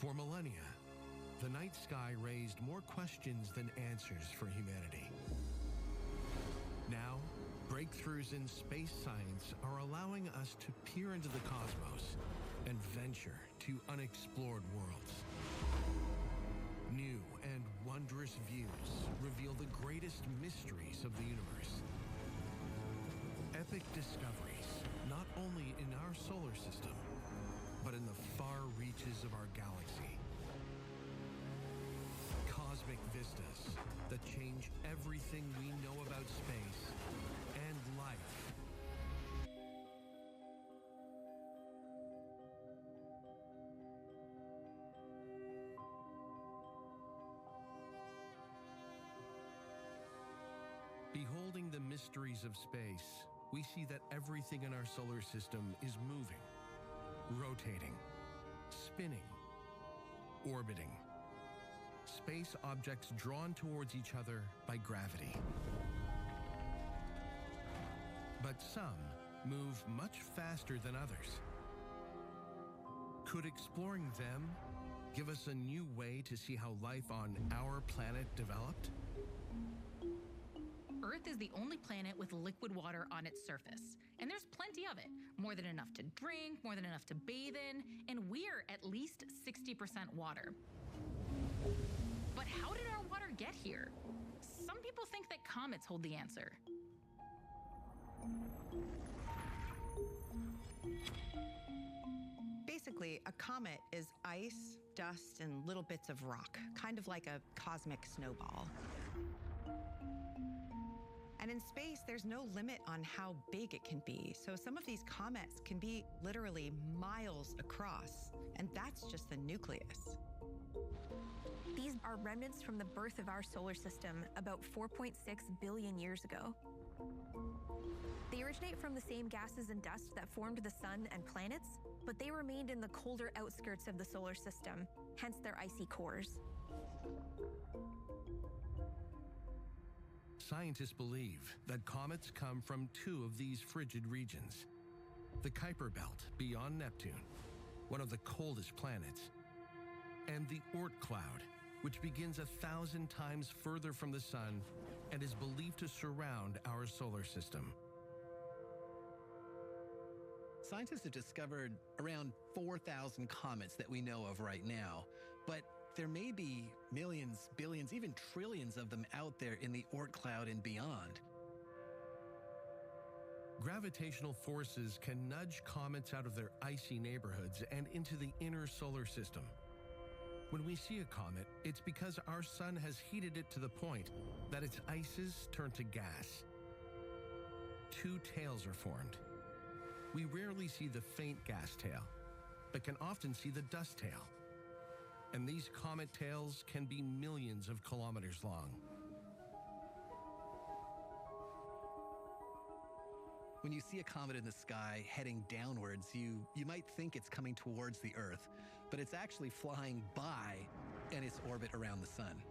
For millennia, the night sky raised more questions than answers for humanity. Now, breakthroughs in space science are allowing us to peer into the cosmos and venture to unexplored worlds. New and wondrous views reveal the greatest mysteries of the universe. Epic discoveries, not only in our solar system, but in the far reaches of our galaxy. Cosmic vistas that change everything we know about space and life. Beholding the mysteries of space, we see that everything in our solar system is moving, rotating, spinning, orbiting. Space objects drawn towards each other by gravity. But some move much faster than others. Could exploring them give us a new way to see how life on our planet developed? Earth is the only planet with liquid water on its surface, and there's plenty of it. More than enough to drink, more than enough to bathe in, and we're at least 60% water. But how did our water get here? Some people think that comets hold the answer. Basically, a comet is ice, dust, and little bits of rock, kind of like a cosmic snowball. And in space, there's no limit on how big it can be. So some of these comets can be literally miles across, and that's just the nucleus. These are remnants from the birth of our solar system about 4.6 billion years ago. They originate from the same gases and dust that formed the sun and planets, but they remained in the colder outskirts of the solar system, hence their icy cores. Scientists believe that comets come from two of these frigid regions. The Kuiper Belt beyond Neptune, one of the coldest planets, and the Oort cloud, which begins 1,000 times further from the sun and is believed to surround our solar system. Scientists have discovered around 4,000 comets that we know of right now, but there may be millions, billions, even trillions of them out there in the Oort cloud and beyond. Gravitational forces can nudge comets out of their icy neighborhoods and into the inner solar system. When we see a comet, it's because our sun has heated it to the point that its ices turn to gas. Two tails are formed. We rarely see the faint gas tail, but can often see the dust tail. And these comet tails can be millions of kilometers long. When you see a comet in the sky heading downwards, you might think it's coming towards the Earth, but it's actually flying by in its orbit around the sun.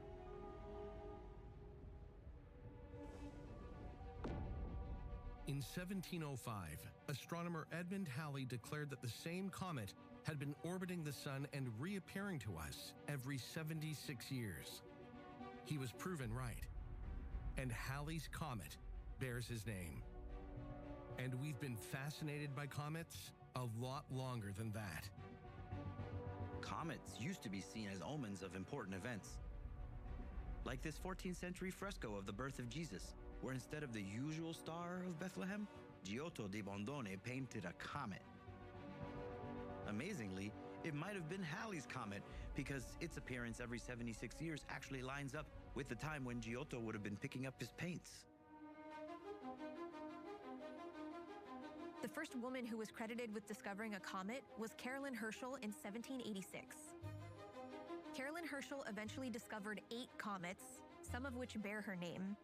In 1705, astronomer Edmund Halley declared that the same comet had been orbiting the sun and reappearing to us every 76 years. He was proven right, and Halley's comet bears his name. And we've been fascinated by comets a lot longer than that. Comets used to be seen as omens of important events, like this 14th century fresco of the birth of Jesus, where instead of the usual star of Bethlehem, Giotto di Bondone painted a comet. Amazingly, it might have been Halley's comet because its appearance every 76 years actually lines up with the time when Giotto would have been picking up his paints. The first woman who was credited with discovering a comet was Caroline Herschel in 1786. Caroline Herschel eventually discovered 8 comets, some of which bear her name.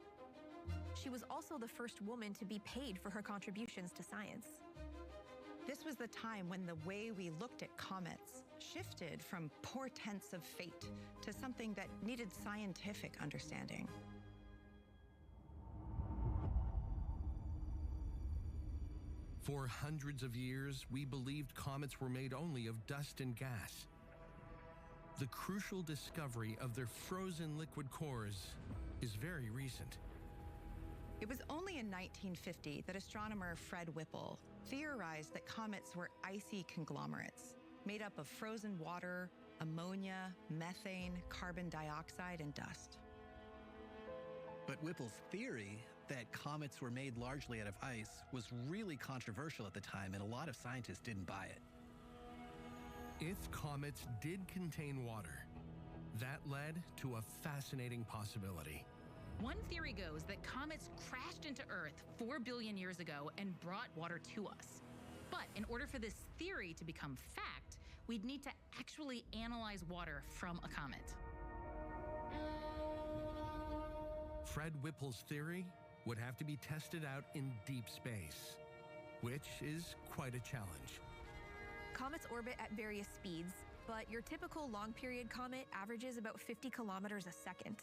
She was also the first woman to be paid for her contributions to science. This was the time when the way we looked at comets shifted from portents of fate to something that needed scientific understanding. For hundreds of years, we believed comets were made only of dust and gas. the crucial discovery of their frozen liquid cores is very recent. It was only in 1950 that astronomer Fred Whipple theorized that comets were icy conglomerates made up of frozen water, ammonia, methane, carbon dioxide, and dust. But Whipple's theory that comets were made largely out of ice was really controversial at the time, and a lot of scientists didn't buy it. If comets did contain water, that led to a fascinating possibility. One theory goes that comets crashed into Earth 4 billion years ago and brought water to us. But in order for this theory to become fact, we'd need to actually analyze water from a comet. Fred Whipple's theory would have to be tested out in deep space, which is quite a challenge. Comets orbit at various speeds, but your typical long-period comet averages about 50 kilometers a second.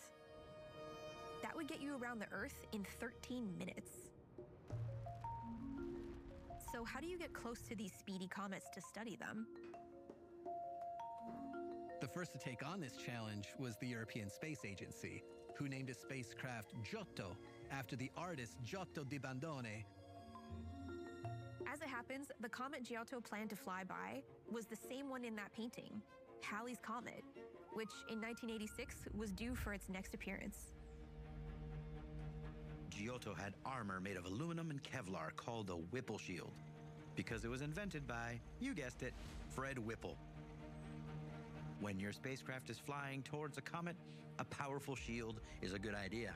That would get you around the Earth in 13 minutes. So how do you get close to these speedy comets to study them? The first to take on this challenge was the European Space Agency, who named a spacecraft Giotto after the artist Giotto di Bandone. As it happens, the comet Giotto planned to fly by was the same one in that painting, Halley's Comet, which in 1986 was due for its next appearance. Giotto had armor made of aluminum and Kevlar called the Whipple Shield, because it was invented by, you guessed it, Fred Whipple. When your spacecraft is flying towards a comet, a powerful shield is a good idea.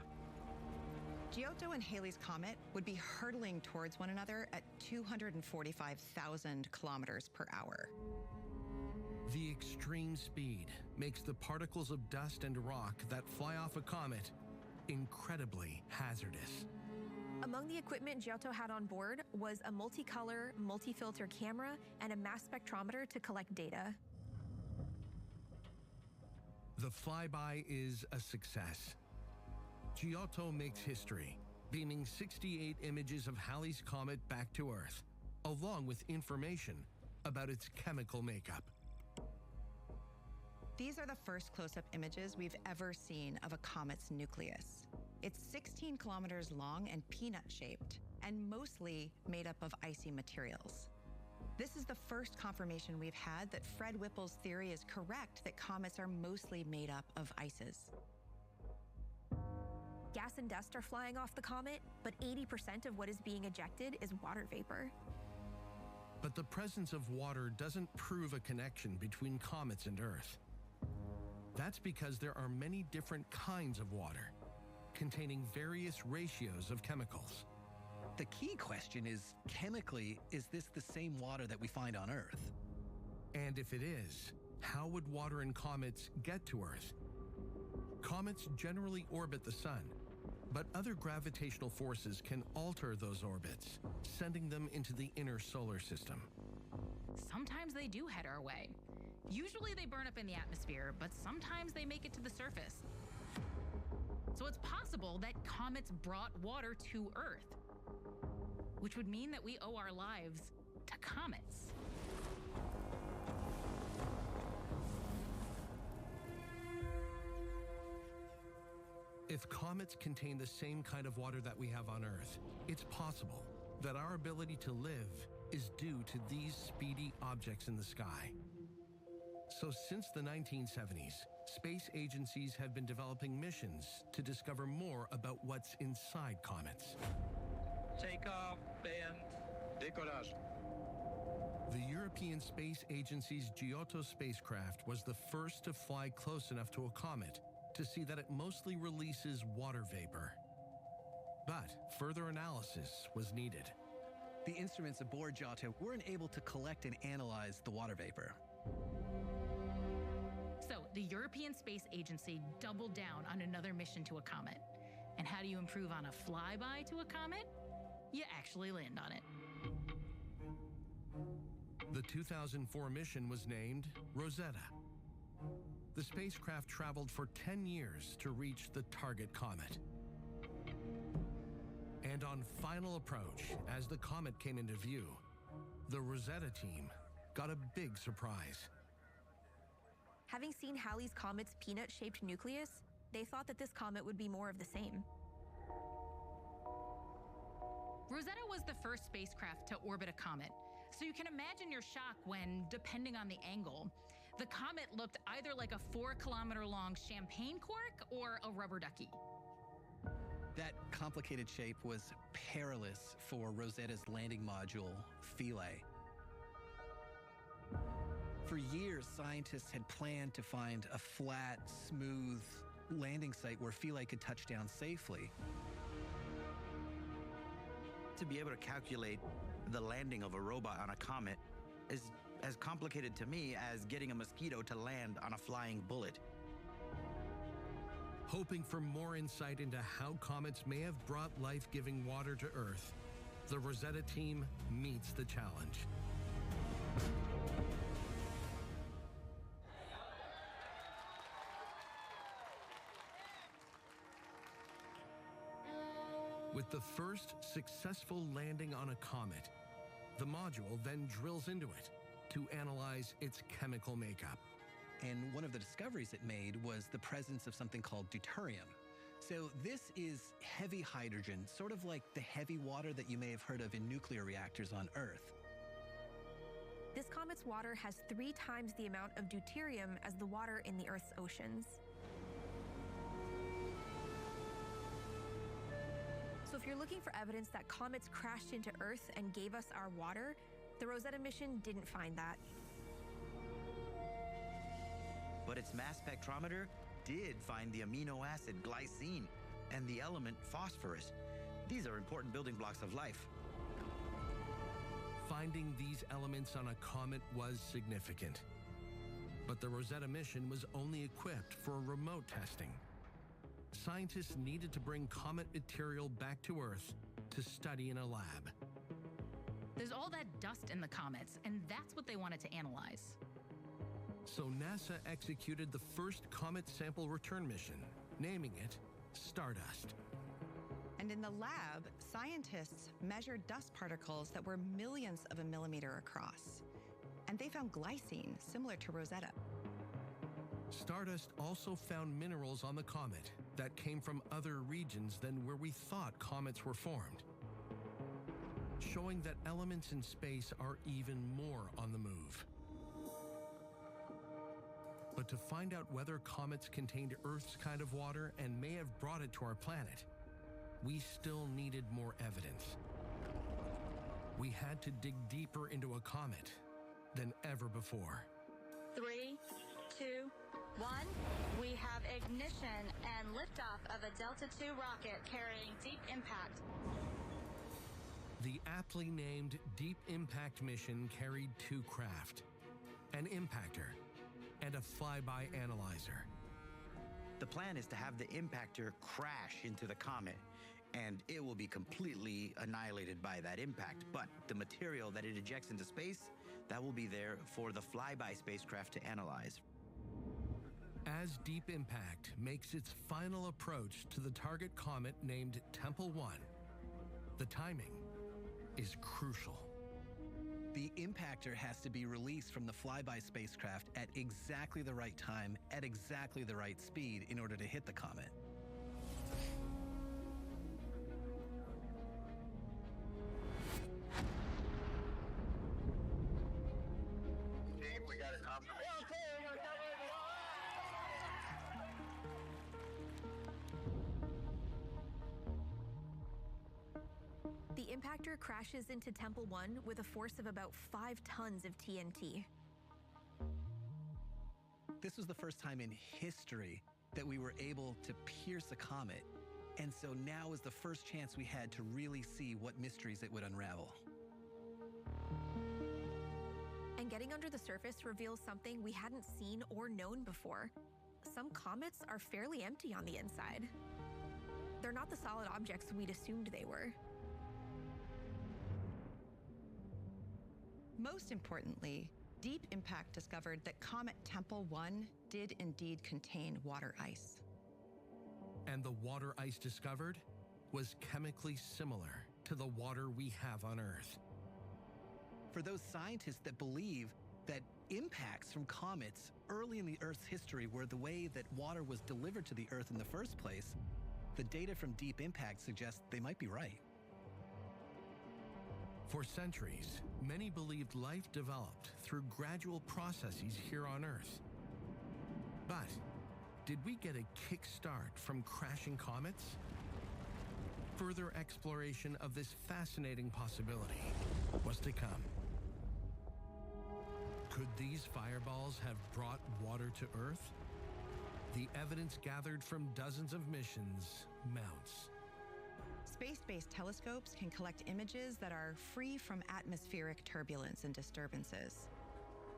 Giotto and Halley's Comet would be hurtling towards one another at 245,000 kilometers per hour. The extreme speed makes the particles of dust and rock that fly off a comet incredibly hazardous. Among the equipment Giotto had on board was a multicolor, multi-filter camera and a mass spectrometer to collect data. The flyby is a success. Giotto makes history, beaming 68 images of Halley's Comet back to Earth, along with information about its chemical makeup. These are the first close-up images we've ever seen of a comet's nucleus. It's 16 kilometers long and peanut-shaped, and mostly made up of icy materials. This is the first confirmation we've had that Fred Whipple's theory is correct, that comets are mostly made up of ices. Gas and dust are flying off the comet, but 80% of what is being ejected is water vapor. But the presence of water doesn't prove a connection between comets and Earth. That's because there are many different kinds of water, containing various ratios of chemicals. The key question is, chemically, is this the same water that we find on Earth? And if it is, how would water in comets get to Earth? Comets generally orbit the sun, but other gravitational forces can alter those orbits, sending them into the inner solar system. Sometimes they do head our way. Usually they burn up in the atmosphere, but sometimes they make it to the surface. So it's possible that comets brought water to Earth, which would mean that we owe our lives to comets. If comets contain the same kind of water that we have on Earth, it's possible that our ability to live is due to these speedy objects in the sky. So since the 1970s, space agencies have been developing missions to discover more about what's inside comets. Take off and décollage. The European Space Agency's Giotto spacecraft was the first to fly close enough to a comet to see that it mostly releases water vapor. But further analysis was needed. The instruments aboard Giotto weren't able to collect and analyze the water vapor. So the European Space Agency doubled down on another mission to a comet. And how do you improve on a flyby to a comet? You actually land on it. The 2004 mission was named Rosetta. The spacecraft traveled for 10 years to reach the target comet. And on final approach, as the comet came into view, the Rosetta team got a big surprise. Having seen Halley's Comet's peanut-shaped nucleus, they thought that this comet would be more of the same. Rosetta was the first spacecraft to orbit a comet, so you can imagine your shock when, depending on the angle, the comet looked either like a 4-kilometer-long champagne cork or a rubber ducky. That complicated shape was perilous for Rosetta's landing module, Philae. For years, scientists had planned to find a flat, smooth landing site where Philae could touch down safely. To be able to calculate the landing of a robot on a comet is as complicated to me as getting a mosquito to land on a flying bullet. Hoping for more insight into how comets may have brought life-giving water to Earth, the Rosetta team meets the challenge. With the first successful landing on a comet, the module then drills into it to analyze its chemical makeup. And one of the discoveries it made was the presence of something called deuterium. So this is heavy hydrogen, sort of like the heavy water that you may have heard of in nuclear reactors on Earth. This comet's water has 3 times the amount of deuterium as the water in the Earth's oceans. So if you're looking for evidence that comets crashed into Earth and gave us our water, the Rosetta mission didn't find that. But its mass spectrometer did find the amino acid glycine and the element phosphorus. These are important building blocks of life. Finding these elements on a comet was significant. But the Rosetta mission was only equipped for remote testing. Scientists needed to bring comet material back to Earth to study in a lab. There's all that dust in the comets, and that's what they wanted to analyze. So NASA executed the first comet sample return mission, naming it Stardust. And in the lab, scientists measured dust particles that were millions of a millimeter across. And they found glycine, similar to Rosetta. Stardust also found minerals on the comet that came from other regions than where we thought comets were formed, showing that elements in space are even more on the move. But to find out whether comets contained Earth's kind of water and may have brought it to our planet, we still needed more evidence. We had to dig deeper into a comet than ever before. 3, 2, 1. We have ignition and liftoff of a Delta II rocket carrying Deep Impact. The aptly named Deep Impact mission carried 2 craft, an impactor and a flyby analyzer. The plan is to have the impactor crash into the comet, and it will be completely annihilated by that impact. But the material that it ejects into space, that will be there for the flyby spacecraft to analyze. As Deep Impact makes its final approach to the target comet named Tempel 1, the timing is crucial. The impactor has to be released from the flyby spacecraft at exactly the right time, at exactly the right speed in order to hit the comet. Team, we got a confirmation. The impactor crashes into Tempel 1 with a force of about 5 tons of TNT. This was the first time in history that we were able to pierce a comet, and so now is the first chance we had to really see what mysteries it would unravel. And getting under the surface reveals something we hadn't seen or known before. Some comets are fairly empty on the inside. They're not the solid objects we'd assumed they were. Most importantly, Deep Impact discovered that Comet Tempel 1 did indeed contain water ice. And the water ice discovered was chemically similar to the water we have on Earth. For those scientists that believe that impacts from comets early in the Earth's history were the way that water was delivered to the Earth in the first place, the data from Deep Impact suggests they might be right. For centuries, many believed life developed through gradual processes here on Earth. But did we get a kickstart from crashing comets? Further exploration of this fascinating possibility was to come. Could these fireballs have brought water to Earth? The evidence gathered from dozens of missions mounts. Space-based telescopes can collect images that are free from atmospheric turbulence and disturbances.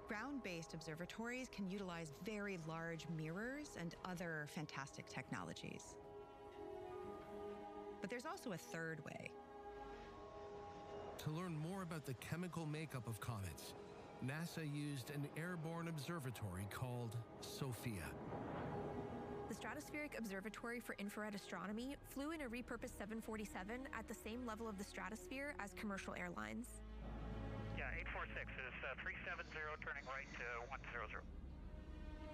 Ground-based observatories can utilize very large mirrors and other fantastic technologies. But there's also a third way. To learn more about the chemical makeup of comets, NASA used an airborne observatory called SOFIA. The Stratospheric Observatory for Infrared Astronomy flew in a repurposed 747 at the same level of the stratosphere as commercial airlines. Yeah, 846 is 370 turning right to 100.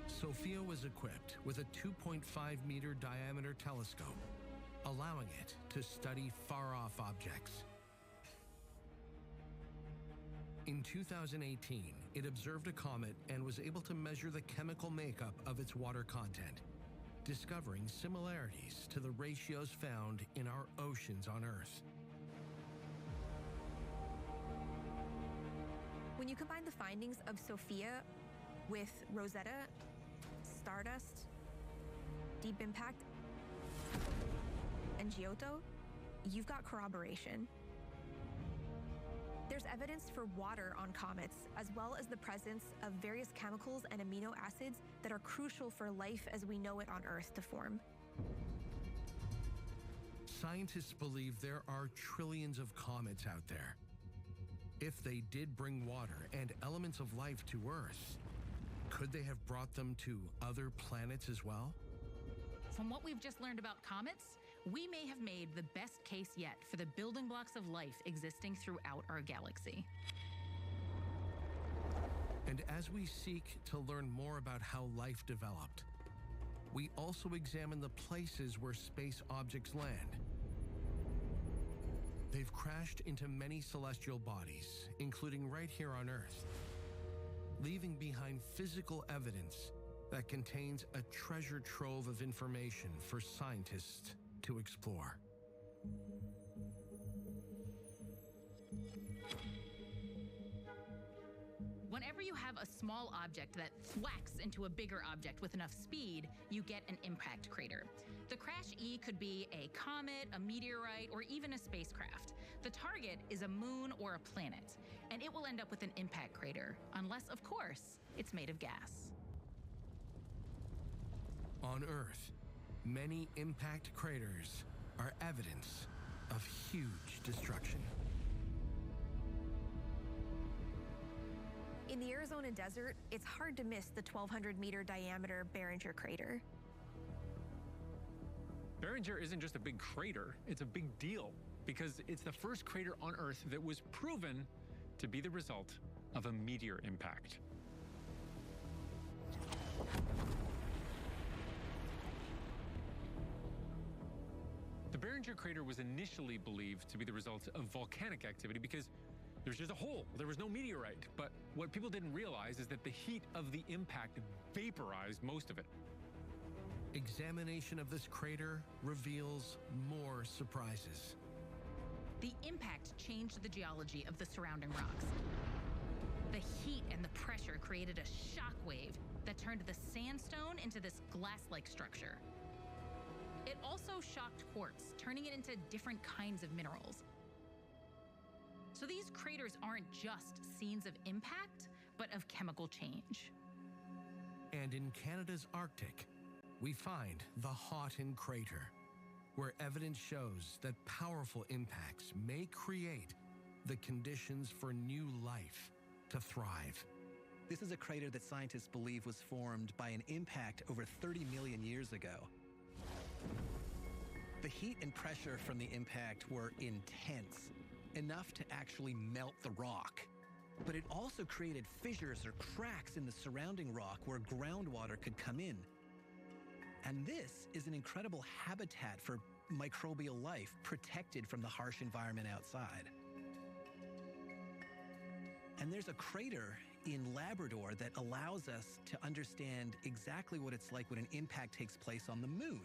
SOFIA was equipped with a 2.5-meter diameter telescope, allowing it to study far-off objects. In 2018, it observed a comet and was able to measure the chemical makeup of its water content, discovering similarities to the ratios found in our oceans on Earth. When you combine the findings of SOFIA with Rosetta, Stardust, Deep Impact, and Giotto, you've got corroboration. There's evidence for water on comets, as well as the presence of various chemicals and amino acids that are crucial for life as we know it on Earth to form. Scientists believe there are trillions of comets out there. If they did bring water and elements of life to Earth, could they have brought them to other planets as well? From what we've just learned about comets, we may have made the best case yet for the building blocks of life existing throughout our galaxy. And as we seek to learn more about how life developed, we also examine the places where space objects land. They've crashed into many celestial bodies, including right here on Earth, leaving behind physical evidence that contains a treasure trove of information for scientists to explore. Whenever you have a small object that thwacks into a bigger object with enough speed, you get an impact crater. The crash E could be a comet, a meteorite, or even a spacecraft. The target is a moon or a planet, and it will end up with an impact crater, unless, of course, it's made of gas. On Earth, many impact craters are evidence of huge destruction. In the Arizona desert, it's hard to miss the 1,200-meter diameter Barringer crater. Barringer isn't just a big crater, it's a big deal because it's the first crater on Earth that was proven to be the result of a meteor impact. The Barringer crater was initially believed to be the result of volcanic activity because there's just a hole. There was no meteorite. But what people didn't realize is that the heat of the impact vaporized most of it. Examination of this crater reveals more surprises. The impact changed the geology of the surrounding rocks. The heat and the pressure created a shock wave that turned the sandstone into this glass-like structure. It also shocked quartz, turning it into different kinds of minerals. So these craters aren't just scenes of impact, but of chemical change. And in Canada's Arctic, we find the Houghton Crater, where evidence shows that powerful impacts may create the conditions for new life to thrive. This is a crater that scientists believe was formed by an impact over 30 million years ago. The heat and pressure from the impact were intense, enough to actually melt the rock. but it also created fissures or cracks in the surrounding rock where groundwater could come in. And this is an incredible habitat for microbial life protected from the harsh environment outside. And there's a crater in Labrador that allows us to understand exactly what it's like when an impact takes place on the moon.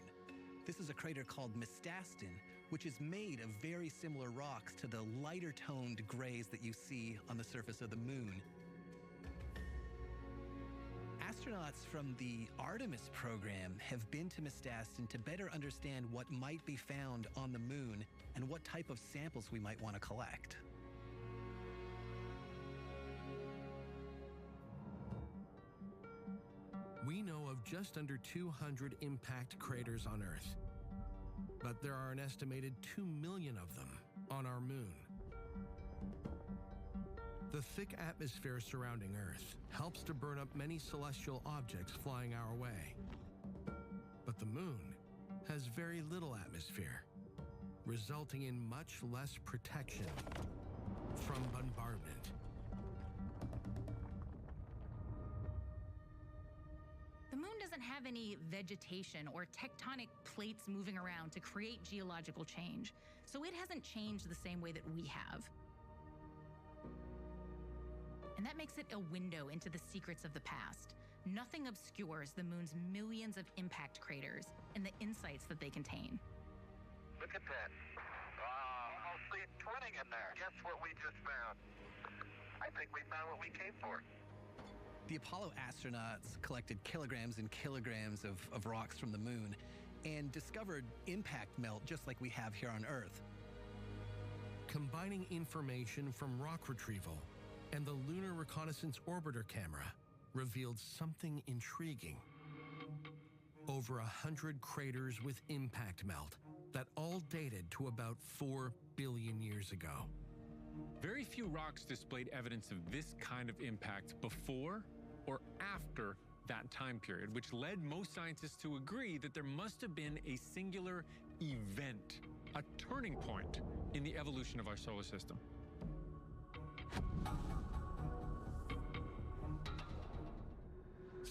This is a crater called Mistastin, which is made of very similar rocks to the lighter toned grays that you see on the surface of the moon. Astronauts from the Artemis program have been to Mistastin to better understand what might be found on the moon and what type of samples we might want to collect. We know of just under 200 impact craters on Earth, but there are an estimated 2 million of them on our moon. The thick atmosphere surrounding Earth helps to burn up many celestial objects flying our way. But the moon has very little atmosphere, resulting in much less protection from bombardment. The moon doesn't have any vegetation or tectonic plates moving around to create geological change, so it hasn't changed the same way that we have. And that makes it a window into the secrets of the past. Nothing obscures the moon's millions of impact craters and the insights that they contain. Look at that. Mostly twinning in there. Guess what we just found? I think we found what we came for. The Apollo astronauts collected kilograms and kilograms of rocks from the moon and discovered impact melt just like we have here on Earth. Combining information from rock retrieval and the Lunar Reconnaissance Orbiter camera revealed something intriguing. Over 100 craters with impact melt that all dated to about 4 billion years ago. Very few rocks displayed evidence of this kind of impact before or after that time period, which led most scientists to agree that there must have been a singular event, a turning point in the evolution of our solar system.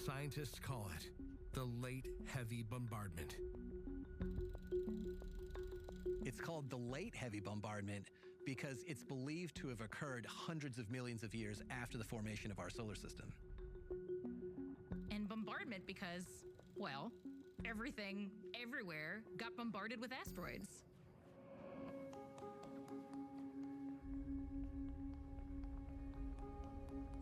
Scientists call it the Late Heavy Bombardment. It's called the Late Heavy Bombardment because it's believed to have occurred hundreds of millions of years after the formation of our solar system. And bombardment because, well, everything, everywhere got bombarded with asteroids.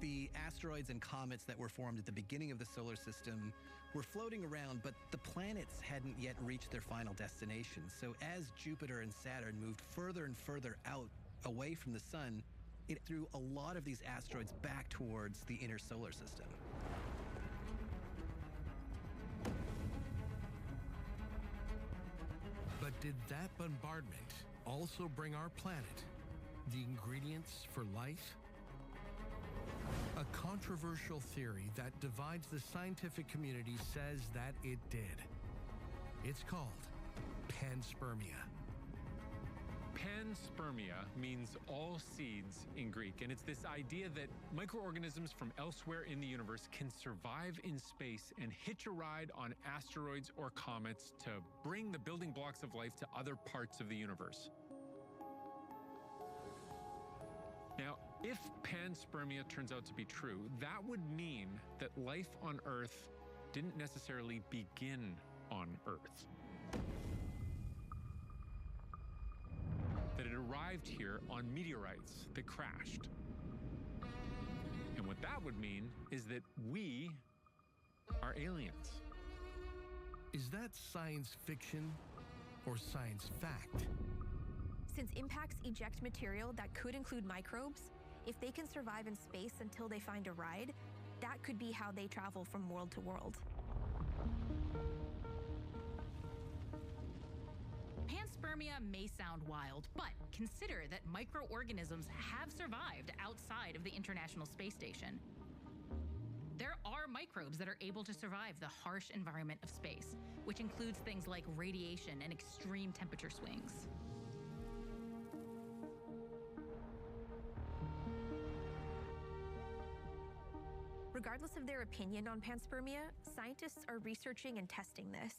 The asteroids and comets that were formed at the beginning of the solar system were floating around, but the planets hadn't yet reached their final destination. So as Jupiter and Saturn moved further and further out away from the sun, it threw a lot of these asteroids back towards the inner solar system. But did that bombardment also bring our planet the ingredients for life? A controversial theory that divides the scientific community says that it did. It's called panspermia. Panspermia means all seeds in Greek, and it's this idea that microorganisms from elsewhere in the universe can survive in space and hitch a ride on asteroids or comets to bring the building blocks of life to other parts of the universe. Now, if panspermia turns out to be true, that would mean that life on Earth didn't necessarily begin on Earth. That it arrived here on meteorites that crashed. And what that would mean is that we are aliens. Is that science fiction or science fact? Since impacts eject material that could include microbes, if they can survive in space until they find a ride, that could be how they travel from world to world. Panspermia may sound wild, but consider that microorganisms have survived outside of the International Space Station. There are microbes that are able to survive the harsh environment of space, which includes things like radiation and extreme temperature swings. Regardless of their opinion on panspermia, scientists are researching and testing this.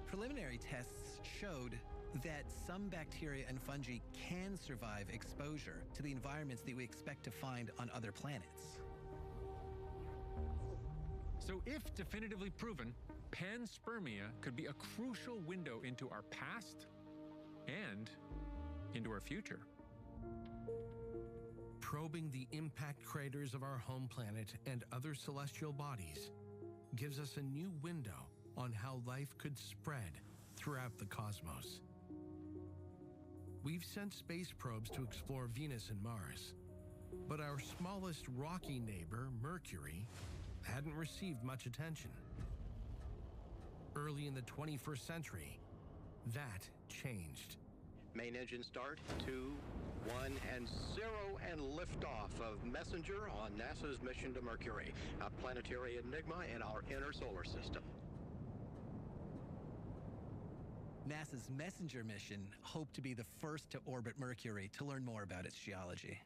Preliminary tests showed that some bacteria and fungi can survive exposure to the environments that we expect to find on other planets. So if definitively proven, panspermia could be a crucial window into our past and into our future. Probing the impact craters of our home planet and other celestial bodies gives us a new window on how life could spread throughout the cosmos. We've sent space probes to explore Venus and Mars, but our smallest rocky neighbor, Mercury, hadn't received much attention. Early in the 21st century, that changed. Main engine start, 2, 1, and 0, and liftoff of Messenger on NASA's mission to Mercury, a planetary enigma in our inner solar system. NASA's Messenger mission hoped to be the first to orbit Mercury to learn more about its geology.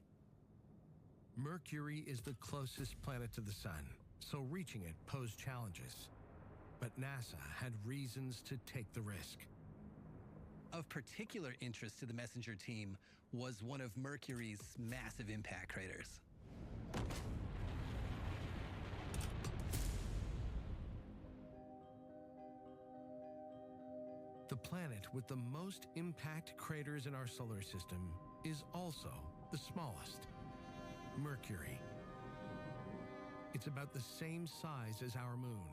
Mercury is the closest planet to the Sun, so reaching it posed challenges. But NASA had reasons to take the risk. Of particular interest to the Messenger team was one of Mercury's massive impact craters. The planet with the most impact craters in our solar system is also the smallest, Mercury. It's about the same size as our moon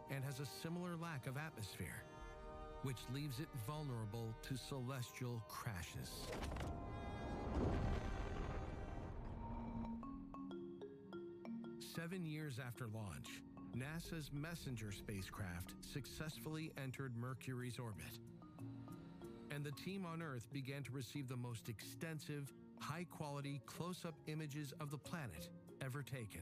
and has a similar lack of atmosphere, which leaves it vulnerable to celestial crashes. Seven years after launch, NASA's Messenger spacecraft successfully entered Mercury's orbit, and the team on Earth began to receive the most extensive, high-quality close-up images of the planet ever taken.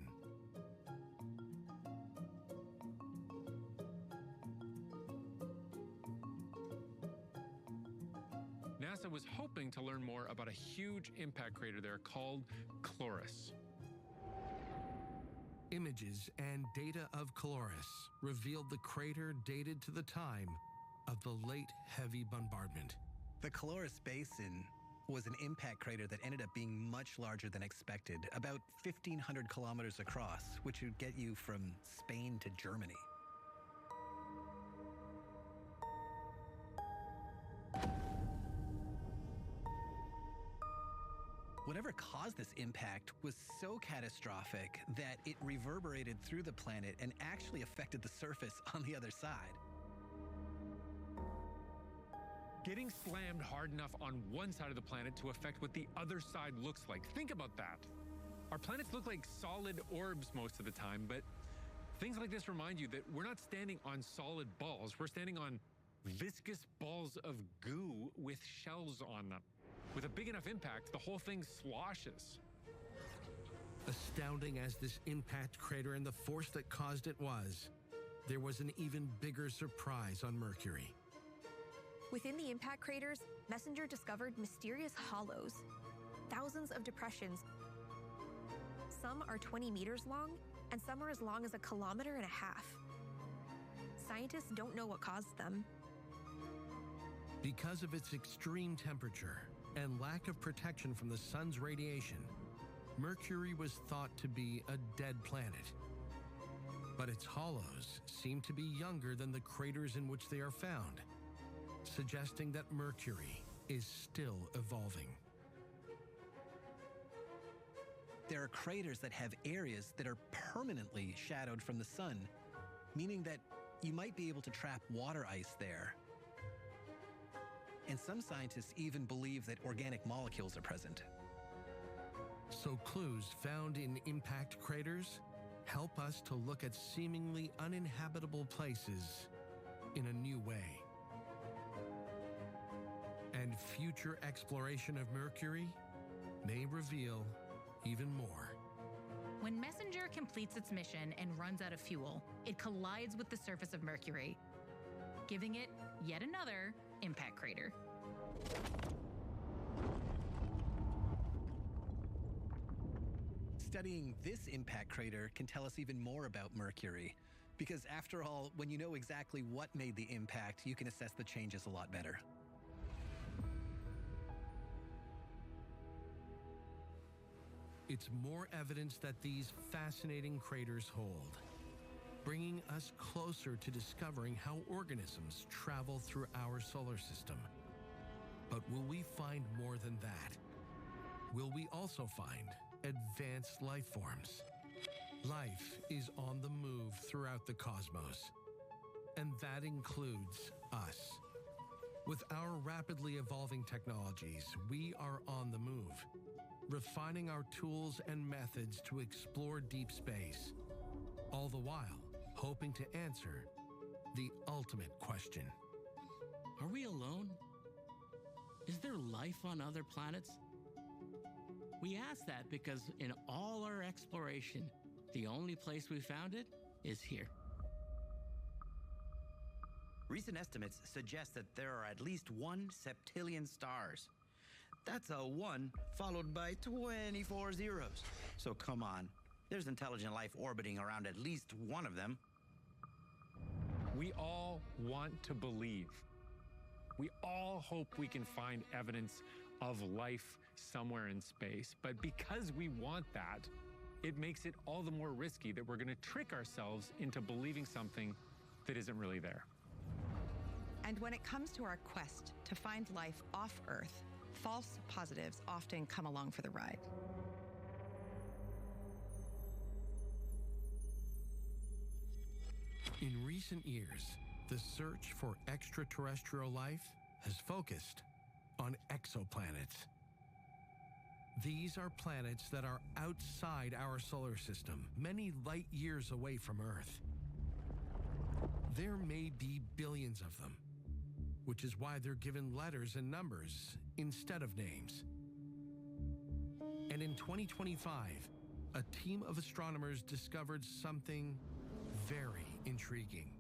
NASA was hoping to learn more about a huge impact crater there called Chloris. Images and data of Chloris revealed the crater dated to the time of the late heavy bombardment. The Chloris Basin was an impact crater that ended up being much larger than expected, about 1,500 kilometers across, which would get you from Spain to Germany. Whatever caused this impact was so catastrophic that it reverberated through the planet and actually affected the surface on the other side. Getting slammed hard enough on one side of the planet to affect what the other side looks like. Think about that. Our planets look like solid orbs most of the time, but things like this remind you that we're not standing on solid balls. We're standing on viscous balls of goo with shells on them. With a big enough impact, the whole thing sloshes. Astounding as this impact crater and the force that caused it was, there was an even bigger surprise on Mercury. Within the impact craters, Messenger discovered mysterious hollows, thousands of depressions. Some are 20 meters long, and some are as long as 1.5 kilometers. Scientists don't know what caused them. Because of its extreme temperature and lack of protection from the sun's radiation, Mercury was thought to be a dead planet. But its hollows seem to be younger than the craters in which they are found, suggesting that Mercury is still evolving. There are craters that have areas that are permanently shadowed from the sun, meaning that you might be able to trap water ice there. And some scientists even believe that organic molecules are present. So clues found in impact craters help us to look at seemingly uninhabitable places in a new way. And future exploration of Mercury may reveal even more. When Messenger completes its mission and runs out of fuel, it collides with the surface of Mercury, giving it yet another impact crater. studying this impact crater can tell us even more about Mercury. Because after all, when you know exactly what made the impact, you can assess the changes a lot better. It's more evidence that these fascinating craters hold, bringing us closer to discovering how organisms travel through our solar system. But will we find more than that? Will we also find advanced life forms? Life is on the move throughout the cosmos, and that includes us. With our rapidly evolving technologies, we are on the move, refining our tools and methods to explore deep space, all the while hoping to answer the ultimate question. Are we alone? Is there life on other planets? We ask that because in all our exploration, the only place we found it is here. Recent estimates suggest that there are at least 1 septillion stars. That's a 1 followed by 24 zeros. So come on, there's intelligent life orbiting around at least one of them. We all want to believe. We all hope we can find evidence of life somewhere in space. But because we want that, it makes it all the more risky that we're going to trick ourselves into believing something that isn't really there. And when it comes to our quest to find life off Earth, false positives often come along for the ride. In recent years, the search for extraterrestrial life has focused on exoplanets. These are planets that are outside our solar system, many light years away from Earth. There may be billions of them, which is why they're given letters and numbers instead of names. And in 2025, a team of astronomers discovered something very intriguing.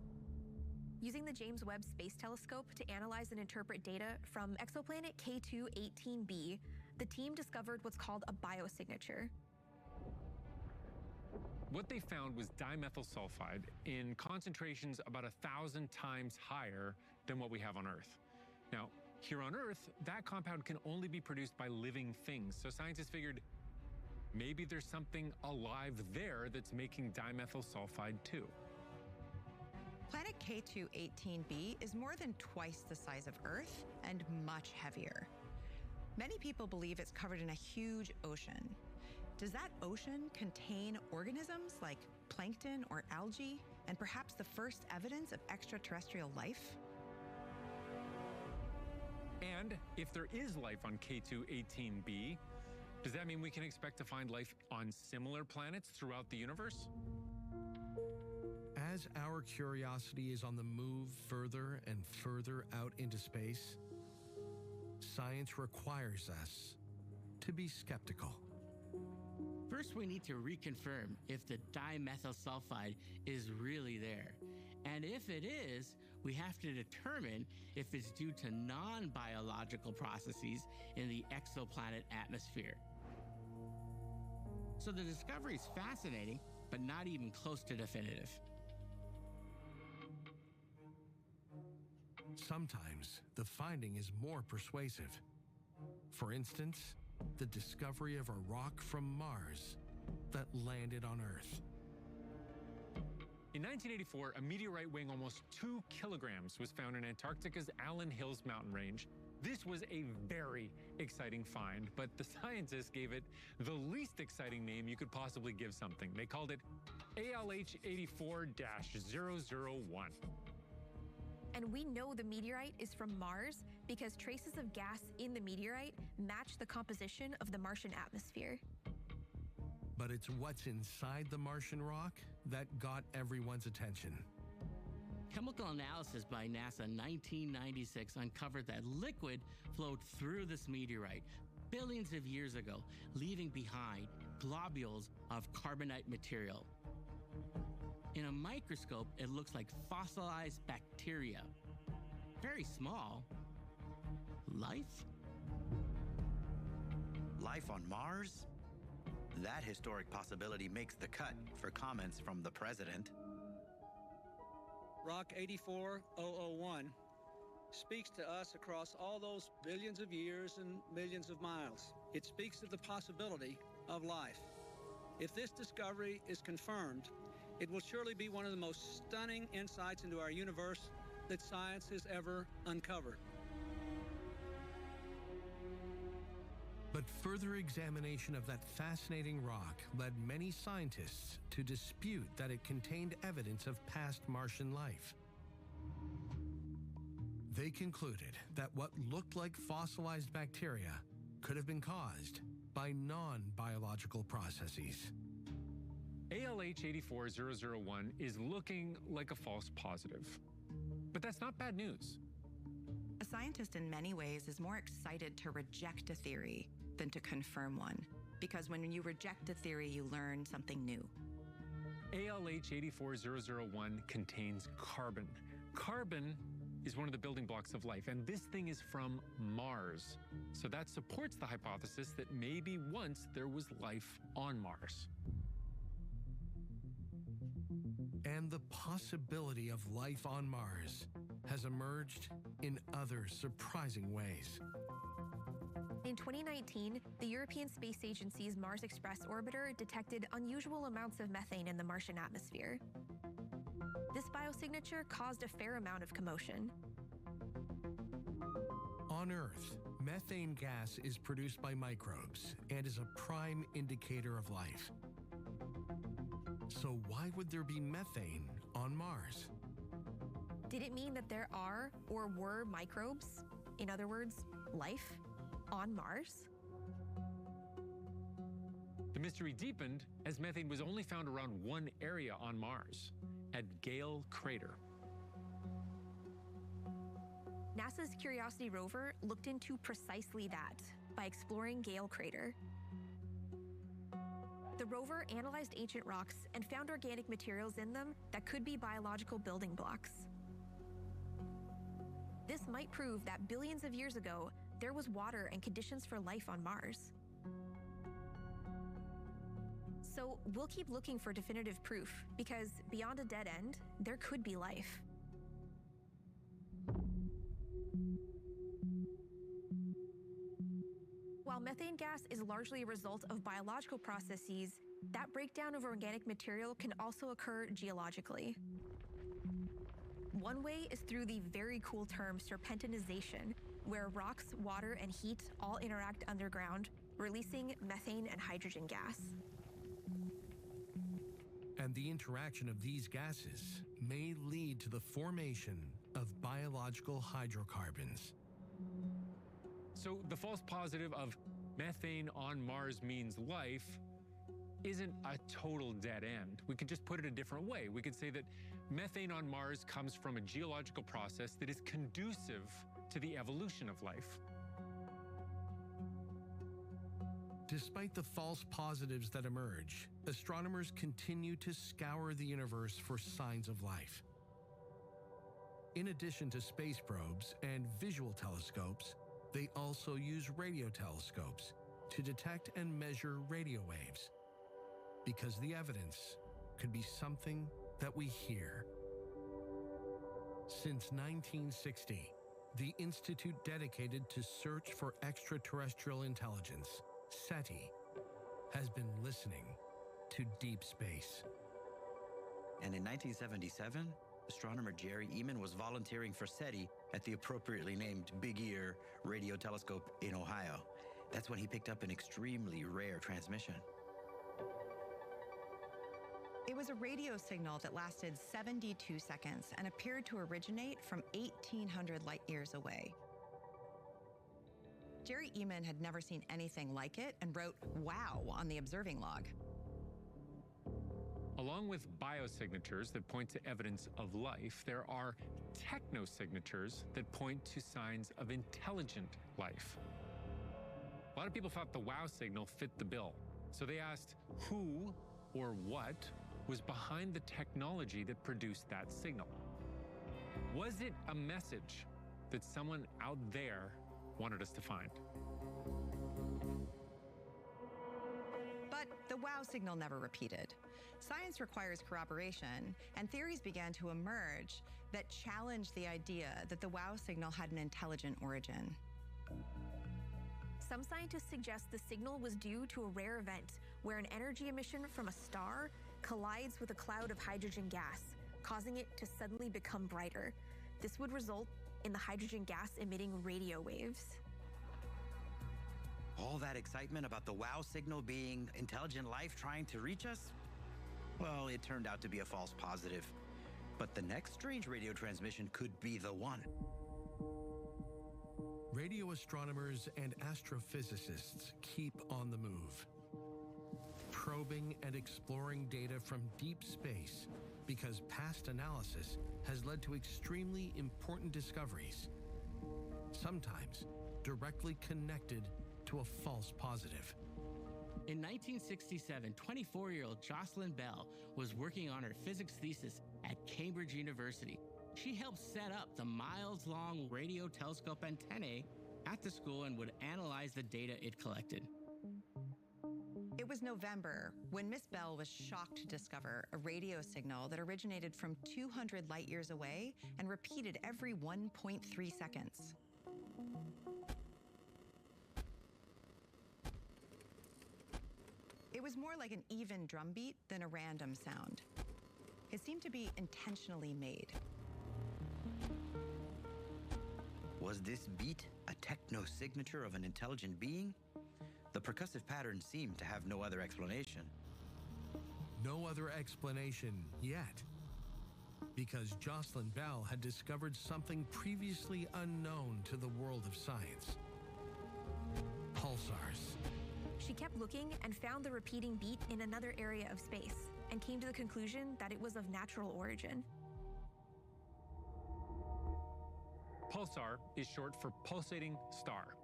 Using the James Webb Space Telescope to analyze and interpret data from exoplanet K2-18b, the team discovered what's called a biosignature. What they found was dimethyl sulfide in concentrations about 1,000 times higher than what we have on Earth. Now, here on Earth, that compound can only be produced by living things. So scientists figured maybe there's something alive there that's making dimethyl sulfide too. Planet K2-18b is more than twice the size of Earth and much heavier. Many people believe it's covered in a huge ocean. Does that ocean contain organisms like plankton or algae, and perhaps the first evidence of extraterrestrial life? And if there is life on K2-18b, does that mean we can expect to find life on similar planets throughout the universe? As our curiosity is on the move further and further out into space, science requires us to be skeptical. First, we need to reconfirm if the dimethyl sulfide is really there. And if it is, we have to determine if it's due to non-biological processes in the exoplanet atmosphere. So the discovery is fascinating, but not even close to definitive. Sometimes the finding is more persuasive. For instance, the discovery of a rock from Mars that landed on Earth. In 1984, a meteorite weighing almost 2 kilograms was found in Antarctica's Allen Hills mountain range. This was a very exciting find, but the scientists gave it the least exciting name you could possibly give something. They called it ALH84-001. And we know the meteorite is from Mars because traces of gas in the meteorite match the composition of the Martian atmosphere. But it's what's inside the Martian rock that got everyone's attention. Chemical analysis by NASA in 1996 uncovered that liquid flowed through this meteorite billions of years ago, leaving behind globules of carbonate material. In a microscope, it looks like fossilized bacteria. Very small. Life? Life on Mars? That historic possibility makes the cut for comments from the president. Rock 84001 speaks to us across all those billions of years and millions of miles. It speaks of the possibility of life. If this discovery is confirmed, it will surely be one of the most stunning insights into our universe that science has ever uncovered. But further examination of that fascinating rock led many scientists to dispute that it contained evidence of past Martian life. They concluded that what looked like fossilized bacteria could have been caused by non-biological processes. ALH 84001 is looking like a false positive. But that's not bad news. A scientist in many ways is more excited to reject a theory than to confirm one, because when you reject a theory, you learn something new. ALH 84001 contains carbon. Carbon is one of the building blocks of life, and this thing is from Mars. So that supports the hypothesis that maybe once there was life on Mars. And the possibility of life on Mars has emerged in other surprising ways. In 2019, the European Space Agency's Mars Express orbiter detected unusual amounts of methane in the Martian atmosphere. This biosignature caused a fair amount of commotion. On Earth, methane gas is produced by microbes and is a prime indicator of life. So why would there be methane on Mars? Did it mean that there are or were microbes, in other words, life, on Mars? The mystery deepened as methane was only found around one area on Mars, at Gale Crater. NASA's Curiosity rover looked into precisely that by exploring Gale Crater. The rover analyzed ancient rocks and found organic materials in them that could be biological building blocks. This might prove that billions of years ago, there was water and conditions for life on Mars. So we'll keep looking for definitive proof, because beyond a dead end, there could be life. While methane gas is largely a result of biological processes, that breakdown of organic material can also occur geologically. One way is through the very cool term serpentinization, where rocks, water, and heat all interact underground, releasing methane and hydrogen gas. And the interaction of these gases may lead to the formation of biological hydrocarbons. So the false positive of methane on Mars means life isn't a total dead end. We could just put it a different way. We could say that methane on Mars comes from a geological process that is conducive to the evolution of life. Despite the false positives that emerge, astronomers continue to scour the universe for signs of life. In addition to space probes and visual telescopes, they also use radio telescopes to detect and measure radio waves, because the evidence could be something that we hear. Since 1960, the institute dedicated to search for extraterrestrial intelligence, SETI, has been listening to deep space. And in 1977, astronomer Jerry Eman was volunteering for SETI at the appropriately named Big Ear Radio Telescope in Ohio. That's when he picked up an extremely rare transmission. It was a radio signal that lasted 72 seconds and appeared to originate from 1,800 light years away. Jerry Eman had never seen anything like it and wrote, "Wow," on the observing log. Along with biosignatures that point to evidence of life, there are technosignatures that point to signs of intelligent life. A lot of people thought the WOW signal fit the bill, so they asked who or what was behind the technology that produced that signal. Was it a message that someone out there wanted us to find? But the WOW signal never repeated. Science requires corroboration, and theories began to emerge that challenged the idea that the WOW signal had an intelligent origin. Some scientists suggest the signal was due to a rare event where an energy emission from a star collides with a cloud of hydrogen gas, causing it to suddenly become brighter. This would result in the hydrogen gas emitting radio waves. All that excitement about the WOW signal being intelligent life trying to reach us? Well, it turned out to be a false positive. But the next strange radio transmission could be the one. Radio astronomers and astrophysicists keep on the move, probing and exploring data from deep space because past analysis has led to extremely important discoveries, sometimes directly connected to a false positive. In 1967, 24-year-old Jocelyn Bell was working on her physics thesis at Cambridge University. She helped set up the miles-long radio telescope antennae at the school and would analyze the data it collected. It was November when Miss Bell was shocked to discover a radio signal that originated from 200 light years away and repeated every 1.3 seconds. It was more like an even drumbeat than a random sound. It seemed to be intentionally made. Was this beat a techno-signature of an intelligent being? The percussive pattern seemed to have no other explanation. No other explanation yet, because Jocelyn Bell had discovered something previously unknown to the world of science: pulsars. She kept looking and found the repeating beat in another area of space and came to the conclusion that it was of natural origin. Pulsar is short for pulsating star.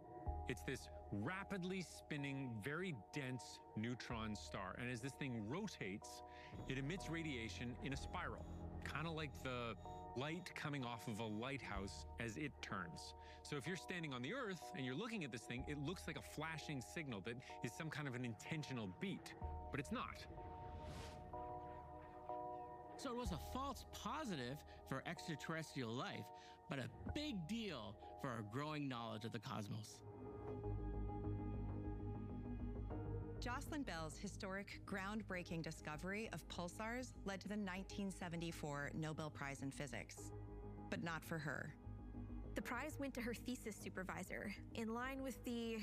It's this rapidly spinning, very dense neutron star. And as this thing rotates, it emits radiation in a spiral, kind of like the light coming off of a lighthouse as it turns. So if you're standing on the Earth and you're looking at this thing, it looks like a flashing signal that is some kind of an intentional beat, but it's not. So it was a false positive for extraterrestrial life, but a big deal for our growing knowledge of the cosmos. Jocelyn Bell's historic, groundbreaking discovery of pulsars led to the 1974 Nobel Prize in Physics, but not for her. The prize went to her thesis supervisor, in line with the,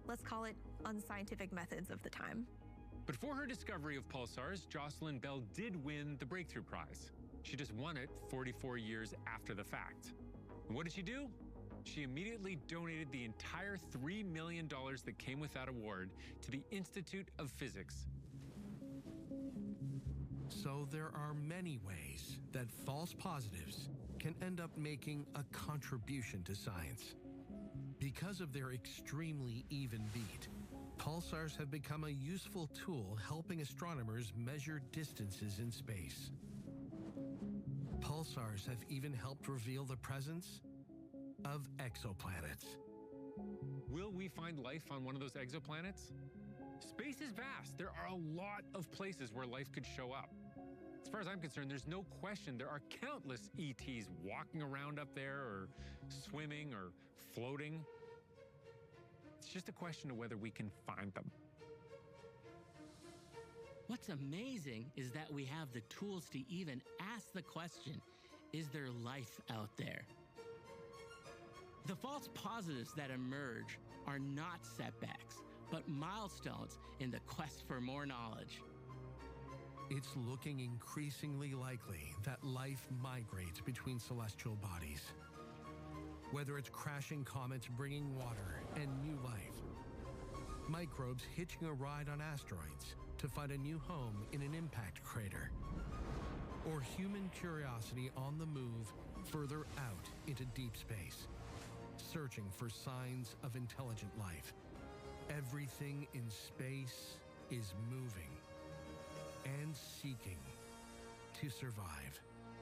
let's call it, unscientific methods of the time. But for her discovery of pulsars, Jocelyn Bell did win the Breakthrough Prize. She just won it 44 years after the fact. And what did she do? She immediately donated the entire $3 million that came with that award to the Institute of Physics. So there are many ways that false positives can end up making a contribution to science. Because of their extremely even beat, pulsars have become a useful tool helping astronomers measure distances in space. Pulsars have even helped reveal the presence of exoplanets. Will we find life on one of those exoplanets? Space is vast. There are a lot of places where life could show up. As far as I'm concerned, there's no question there are countless ETs walking around up there, or swimming, or floating. It's just a question of whether we can find them. What's amazing is that we have the tools to even ask the question, is there life out there? The false positives that emerge are not setbacks, but milestones in the quest for more knowledge. It's looking increasingly likely that life migrates between celestial bodies. Whether it's crashing comets bringing water and new life, microbes hitching a ride on asteroids to find a new home in an impact crater, or human curiosity on the move further out into deep space, searching for signs of intelligent life. Everything in space is moving and seeking to survive.